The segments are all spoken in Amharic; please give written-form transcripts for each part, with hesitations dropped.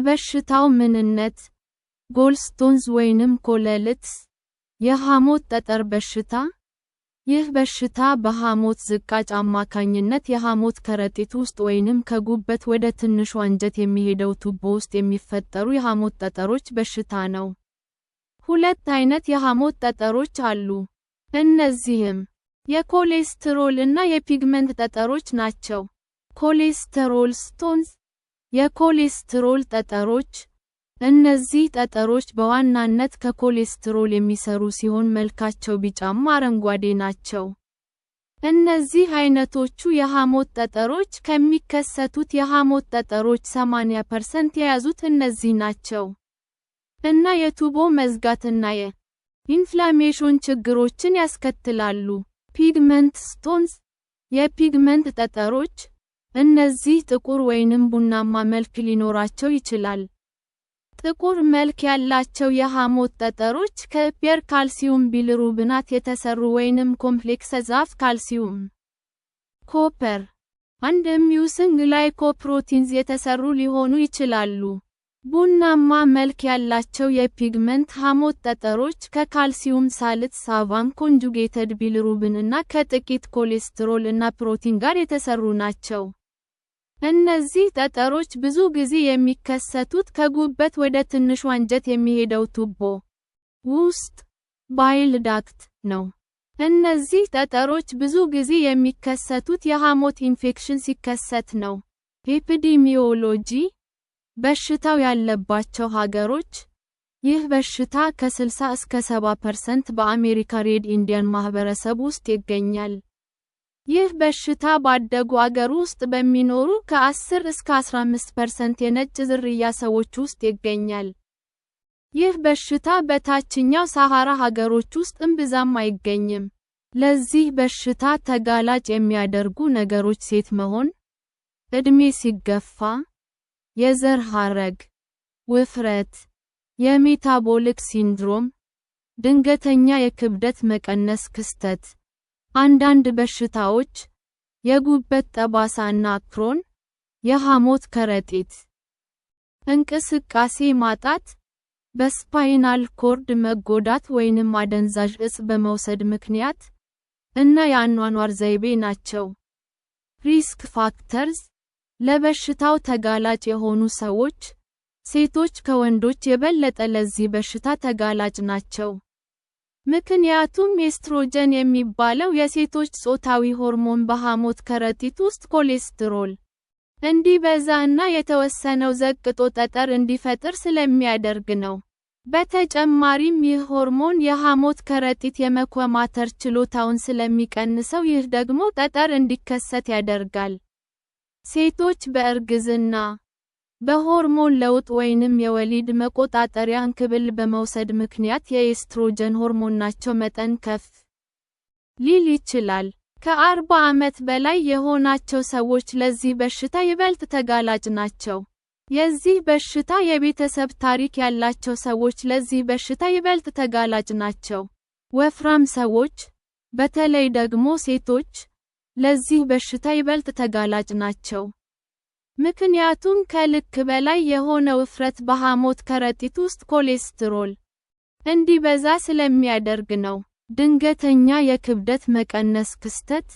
በሽታው ምንነት ጎልስቶንስ ወይንም ኮለልትስ የሐሞት ጠጠር በሽታ ይህ በሽታ በሐሞት ዝቃጭ አማካኝነት የሐሞት ከረጢት ውስጥ ወይንም ከጉበት ወደ ትንሹ አንጀት የሚሄደው ቱቦ ውስጥ የሚፈጠሩ የሐሞት ጠጠሮች በሽታ ነው። ሁለት አይነት የሐሞት ጠጠሮች አሉ። እነዚህም የኮሌስትሮል እና የፒግመንት ጠጠሮች ናቸው። ኮሌስተሮል ስቶንስ የኮሌስትሮል ጠጠሮች እነዚህ ጠጠሮች በዋናነት ከኮሌስትሮል የሚሰሩ ሲሆን መልካቸው ቢጫማ አረንጓዴ ናቸው። እነዚህ አይነቶቹ የሐሞት ጠጠሮች ከሚከሰቱት የሐሞት ጠጠሮች 80% የያዙት እነዚህ ናቸው እና የቱቦ መዝጋትና የኢንፍላሜሽን ችግሮችን ያስከትላሉ። ፒግመንት ስቶንስ የፒግመንት ጠጠሮች እነዚህ ጥቁር ወይንም ቡናማ መልክ ሊኖራቸው ይችላል። ጥቁር መልክ ያላቸው የሐሞት ጠጠሮች ከፒየር ካልሲየም ቢሊሩቢናት የተሰሩ ወይንም ኮምፕሌክስ ኦፍ ካልሲየም፣ ኮፐር አንድ ሚውስን ግላይኮፕሮቲንስ የተሰሩ ሊሆኑ ይችላሉ። ቡናማ መልክ ያላቸው የፒግመንት ሐሞት ጠጠሮች ከካልሲየም ሳልት ሳቫን ኮንጁጌትድ ቢሊሩቢን እና ከጥቂት ኮሌስትሮል እና ፕሮቲን ጋር የተሰሩ ናቸው። እነዚህ ጠጠሮች ብዙ ጊዜ የሚከሰቱት ከጉበት ወደ ትንሹ አንጀት የሚሄደው ቱቦ ውስጥ ባይል ዳክት ነው። እነዚህ ጠጠሮች ብዙ ጊዜ የሚከሰቱት የሐሞት ኢንፌክሽን ሲከሰት ነው። ኤፒዲሚዮሎጂ በሽታው ያለባቸው ሀገሮች ይህ በሽታ ከ60 እስከ 70% በአሜሪካ ሬድ ኢንዲያን ማህበረሰብ ውስጥ ይገኛል። ይህ በሽታ ባደጉ አገር ውስጥ በሚኖሩ ከ10 እስከ 15% የነጭ ዝርያ ሰዎች ውስጥ ይገኛል። ይህ በሽታ በታችኛው ሳሃራ ሀገሮች ውስጥ እምብዛም አይገኝም። ለዚህ በሽታ ተጋላጭ የሚያደርጉ ነገሮች ሴት መሆን፣ ዕድሜ ሲገፋ፣ የዘር ሐረግ፣ ውፍረት፣ የሜታቦሊክ ሲንድሮም፣ ድንገተኛ የክብደት መቀነስ ክስተት፣ አንዳንድ በሽታዎች፣ የጉበት ጠባሳ እና ክሮን፣ የሐሞት ከረጢት እንቅስቃሴ ማጣት፣ በስፓይናል ኮርድ መጎዳት ወይንም አደንዛዥ እጽ በመውሰድ ምክንያት እና የአኗኗር ዘይቤ ናቸው። ሪስክ ፋክተርስ ለበሽታው ተጋላጭ የሆኑ ሰዎች፣ ሴቶች ከወንዶች የበለጠ ለዚህ በሽታ ተጋላጭ ናቸው። ምክንያቱም ኤስትሮጀን የሚባለው የሴቶች ጾታዊ ሆርሞን በሐሞት ከረጢት ውስጥ ኮሌስትሮል እንዲበዛ እና የተወሰነው ዘቅጦ ጠጠር እንዲፈጥር ስለሚያደርግ ነው። በተጨማሪም ይህ ሆርሞን የሐሞት ከረጢት የመኮማተር ችሎታውን ስለሚቀንሰው ይህ ደግሞ ጠጠር እንዲከሰት ያደርጋል። ሴቶች በእርግዝና፣ በሆርሞን ለውጥ ወይንም የወሊድ መቆጣጠሪያ እንክብል በመውሰድ ምክንያት የኤስትሮጀን ሆርሞናቸው መጠን ከፍ ሊል ይችላል። ከ40 ዓመት በላይ የሆናቸው ሰዎች ለዚህ በሽታ ይበልጥ ተጋላጭ ናቸው። የዚህ በሽታ የቤተሰብ ታሪክ ያላቸው ሰዎች ለዚህ በሽታ ይበልጥ ተጋላጭ ናቸው። ወፍራም ሰዎች፣ በተለይ ደግሞ ሴቶች፣ ለዚህ በሽታ ይበልጥ ተጋላጭ ናቸው። ምክንያቱም ከልክ በላይ የሆነ ውፍረት በሐሞት ከረጢት ውስጥ ኮሌስትሮል እንዲበዛ ስለሚያደርግ ነው። ድንገተኛ የክብደት መቀነስ ክስተት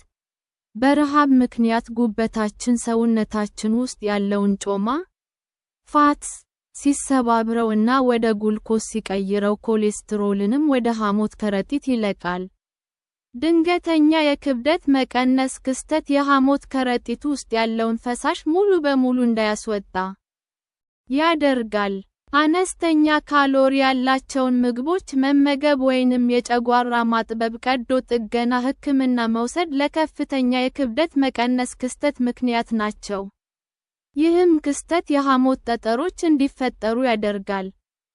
በረሃብ ምክንያት ጉበታችን ሰውነታችን ውስጥ ያለውን ጮማ ፋትስ ሲሰባብረው እና ወደ ጉልኮስ ሲቀይረው ኮሌስትሮልንም ወደ ሐሞት ከረጢት ይለቃል። ድንገተኛ የክብደት መቀነስ ክስተት የሐሞት ከረጢት ውስጥ ያለውን ፈሳሽ ሙሉ በሙሉ እንዳያስወጣ ያደርጋል። አነስተኛ ካሎሪ ያላቸውን ምግቦች መመገብ ወይንም የጨጓራ ማጥበብ ቀዶ ጥገና ሕክምና መውሰድ ለከፍተኛ የክብደት መቀነስ ክስተት ምክንያት ናቸው። ይህም ክስተት የሐሞት ጠጠሮች እንዲፈጠሩ ያደርጋል።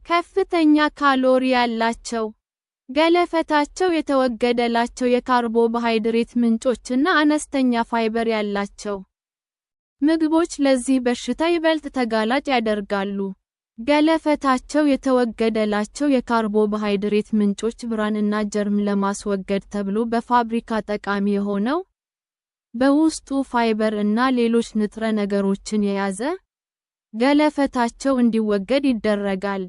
ከፍተኛ ካሎሪ ያላቸው ገለፈታቸው የተወገደላቸው የካርቦሃይድሬት ምንጮችና አነስተኛ ፋይበር ያላቸው ምግቦች ለዚህ በሽታ ይበልጥ ተጋላጭ ያደርጋሉ። ገለፈታቸው የተወገደላቸው የካርቦሃይድሬት ምንጮች ብርሃንና ጀርም ለማስወገድ ተብሎ በፋብሪካ ጠቃሚ የሆነው በውስጡ ፋይበር እና ሌሎች ንጥረ ነገሮችን የያዘ ገለፈታቸው እንዲወገድ ይደረጋል።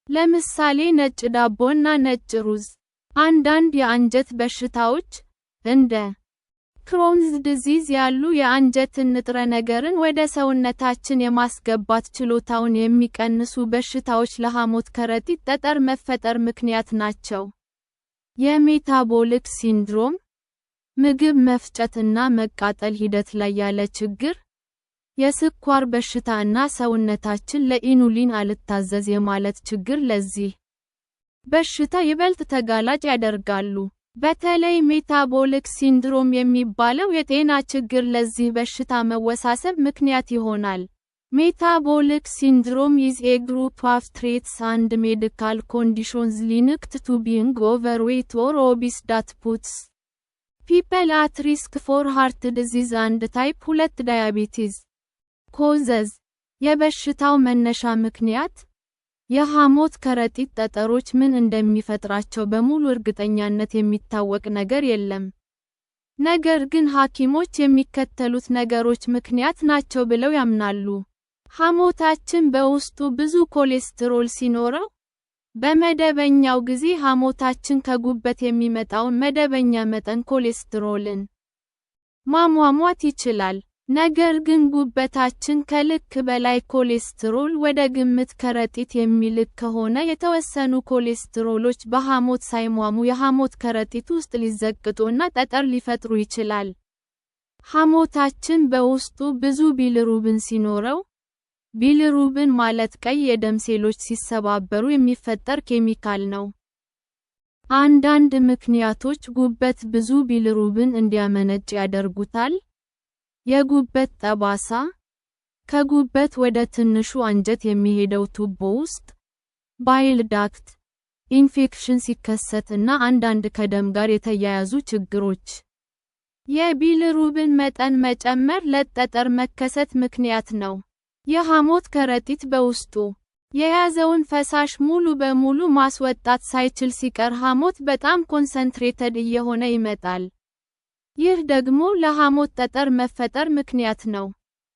ለምሳሌ ነጭ ዳቦና ነጭ ሩዝ። አንዳንድ የአንጀት በሽታዎች እንደ ክሮንስ ዲዚዝ ያሉ የአንጀትን ንጥረ ነገርን ወደ ሰውነታችን የማስገባት ችሎታውን የሚቀንሱ በሽታዎች ለሐሞት ከረጢት ጠጠር መፈጠር ምክንያት ናቸው። የሜታቦሊክ ሲንድሮም ምግብ መፍጨት እና መቃጠል ሂደት ላይ ያለ ችግር፣ የስኳር በሽታ እና ሰውነታችን ለኢኑሊን አልታዘዝ የማለት ችግር ለዚህ በሽታ ይበልጥ ተጋላጭ ያደርጋሉ። በተለይ ሜታቦሊክ ሲንድሮም የሚባለው የጤና ችግር ለዚህ በሽታ መወሳሰብ ምክንያት ይሆናል። Metabolic syndrome is a group of traits and medical conditions linked to being overweight or obese that puts people at risk for heart disease and type 2 diabetes. Causes የበሽታው መነሻ ምክንያት የሐሞት ከረጢት ጠጠሮች ምን እንደሚፈጥራቸው በሙሉ እርግጠኛነት የሚታወቅ ነገር የለም። ነገር ግን ሐኪሞች የሚከተሉት ነገሮች ምክንያት ናቸው ብለው ያምናሉ። ሐሞታችን በውስጡ ብዙ ኮሌስትሮል ሲኖረው፣ በመደበኛው ጊዜ ሐሞታችን ከጉበት የሚመጣውን መደበኛ መጠን ኮሌስትሮልን ማሟሟት ይችላል። ነገር ግን ጉበታችን ከልክ በላይ ኮሌስትሮል ወደ ግምት ከረጢት የሚልክ ከሆነ የተወሰኑ ኮሌስትሮሎች በሐሞት ሳይሟሙ የሐሞት ከረጢት ውስጥ ሊዘቅጡ እና ጠጠር ሊፈጥሩ ይችላል። ሐሞታችን በውስጡ ብዙ ቢሊሩቢን ሲኖረው፣ ቢሊሩቢን ማለት ቀይ የደም ሴሎች ሲሰባበሩ የሚፈጠር ኬሚካል ነው። አንዳንድ ምክንያቶች ጉበት ብዙ ቢሊሩቢን እንዲያመነጭ ያደርጉታል። የጉበት ጠባሳ፣ ከጉበት ወደ ትንሹ አንጀት የሚሄደው ቱቦ ውስጥ ባይል ዳክት ኢንፌክሽን ሲከሰት እና አንዳንድ ከደም ጋር የተያያዙ ችግሮች። የቢሊሩቢን መጠን መጨመር ለጠጠር መከሰት ምክንያት ነው። የሐሞት ከረጢት በውስጡ የያዘውን ፈሳሽ ሙሉ በሙሉ ማስወጣት ሳይችል ሲቀር ሐሞት በጣም ኮንሰንትሬትድ እየሆነ ይመጣል። ይህ ደግሞ ለሐሞት ጠጠር መፈጠር ምክንያት ነው።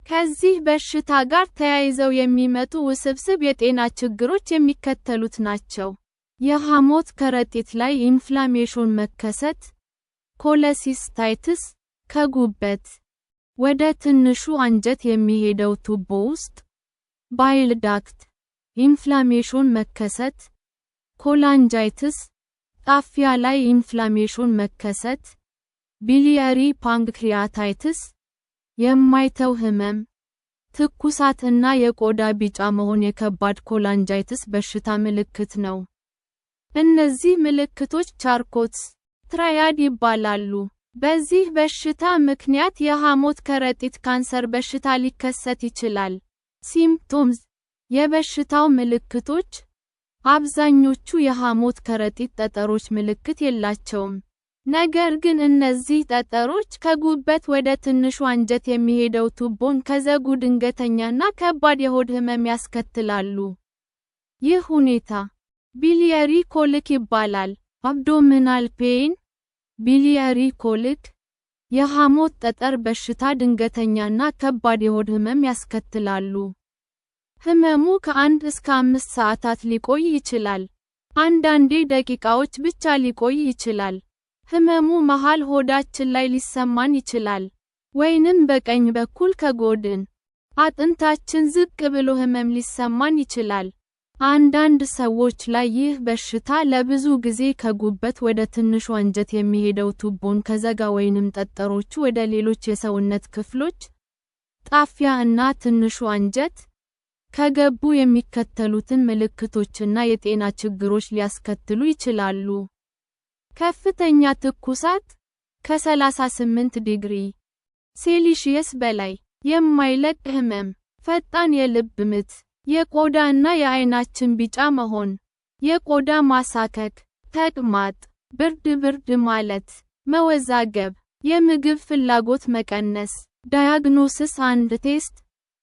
ከዚህ በሽታ ጋር ተያይዘው የሚመጡ ውስብስብ የጤና ችግሮች የሚከተሉት ናቸው። የሐሞት ከረጢት ላይ ኢንፍላሜሽን መከሰት፣ ኮለሲስታይትስ፣ ከጉበት ወደ ትንሹ አንጀት የሚሄደው ቱቦ ውስጥ ባይል ዳክት ኢንፍላሜሽን መከሰት፣ ኮላንጃይትስ፣ ጣፊያ ላይ ኢንፍላሜሽን መከሰት፣ ቢሊየሪ ፓንክሪያታይትስ፣ የማይተው ህመም፣ ትኩሳት እና የቆዳ ቢጫ መሆን የከባድ ኮላንጃይትስ በሽታ ምልክት ነው። እነዚህ ምልክቶች ቻርኮትስ ትራያድ ይባላሉ። በዚህ በሽታ ምክንያት የሐሞት ከረጢት ካንሰር በሽታ ሊከሰት ይችላል። ሲምፕቶምስ የበሽታው ምልክቶች አብዛኞቹ የሐሞት ከረጢት ጠጠሮች ምልክት የላቸውም። ነገር ግን እነዚህ ጠጠሮች ከጉበት ወደ ትንሹ አንጀት የሚሄደው ቱቦን ከዘጉ ድንገተኛና ከባድ የሆድ ህመም ያስከትላሉ። ይህ ሁኔታ ቢሊየሪ ኮሊክ ይባላል። አብዶሚናል ፔይን፣ ቢሊየሪ ኮሊክ፣ የሐሞት ጠጠር በሽታ ድንገተኛና ከባድ የሆድ ህመም ያስከትላሉ። ህመሙ ከ1 እስከ 5 ሰዓታት ሊቆይ ይችላል። አንዳንዴ ደቂቃዎች ብቻ ሊቆይ ይችላል። ህመሙ መሃል ሆዳችን ላይ ሊሰማን ይችላል፣ ወይንም በቀኝ በኩል ከጎድን አጥንታችን ዝቅ ብሎ ህመም ሊሰማን ይችላል። አንዳንድ ሰዎች ላይ ይህ በሽታ ለብዙ ጊዜ ከጉበት ወደ ትንሹ አንጀት የሚሄደው ቱቦን ከዘጋ ወይንም ጠጠሮቹ ወደ ሌሎች የሰውነት ክፍሎች ጣፊያ እና ትንሹ አንጀት ከገቡ የሚከተሉትን ምልክቶችና የጤና ችግሮች ሊያስከትሉ ይችላሉ። ከፍተኛ ትኩሳት ከ38 ዲግሪ ሴልሺየስ በላይ፣ የማይለቅ ህመም፣ ፈጣን የልብ ምት፣ የቆዳ እና የዓይናችን ቢጫ መሆን፣ የቆዳ ማሳከክ፣ ተቅማጥ፣ ብርድ ማለት፣ መወዛገብ፣ የምግብ ፍላጎት መቀነስ። ዳያግኖሲስ አንድ ቴስት፣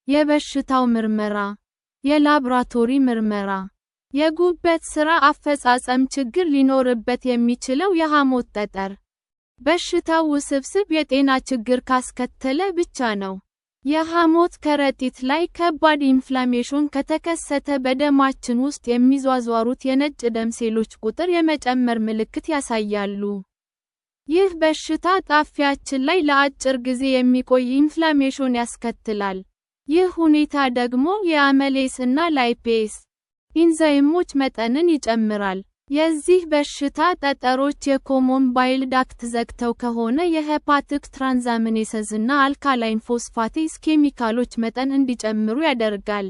የበሽታው ምርመራ፣ የላብራቶሪ ምርመራ። የጉበት ሥራ አፈጻጸም ችግር ሊኖርበት የሚችለው የሐሞት ጠጠር በሽታው ውስብስብ የጤና ችግር ካስከተለ ብቻ ነው። የሐሞት ከረጢት ላይ ከባድ ኢንፍላሜሽን ከተከሰተ በደማችን ውስጥ የሚዟዟሩት የነጭ ደም ሴሎች ቁጥር የመጨመር ምልክት ያሳያሉ። ይህ በሽታ ጣፊያችን ላይ ለአጭር ጊዜ የሚቆይ ኢንፍላሜሽን ያስከትላል። ይህ ሁኔታ ደግሞ የአመሌስ እና ላይፔዝ ኢንዛይሞች መጠንን ይጨምራል። የዚህ በሽታ ጠጠሮች የኮመን ባይል ዳክት ዘግተው ከሆነ የሄፓቲክ ትራንዛሚኔሰዝ እና አልካላይን ፎስፋቴዝ ኬሚካሎች መጠን እንዲጨምሩ ያደርጋል።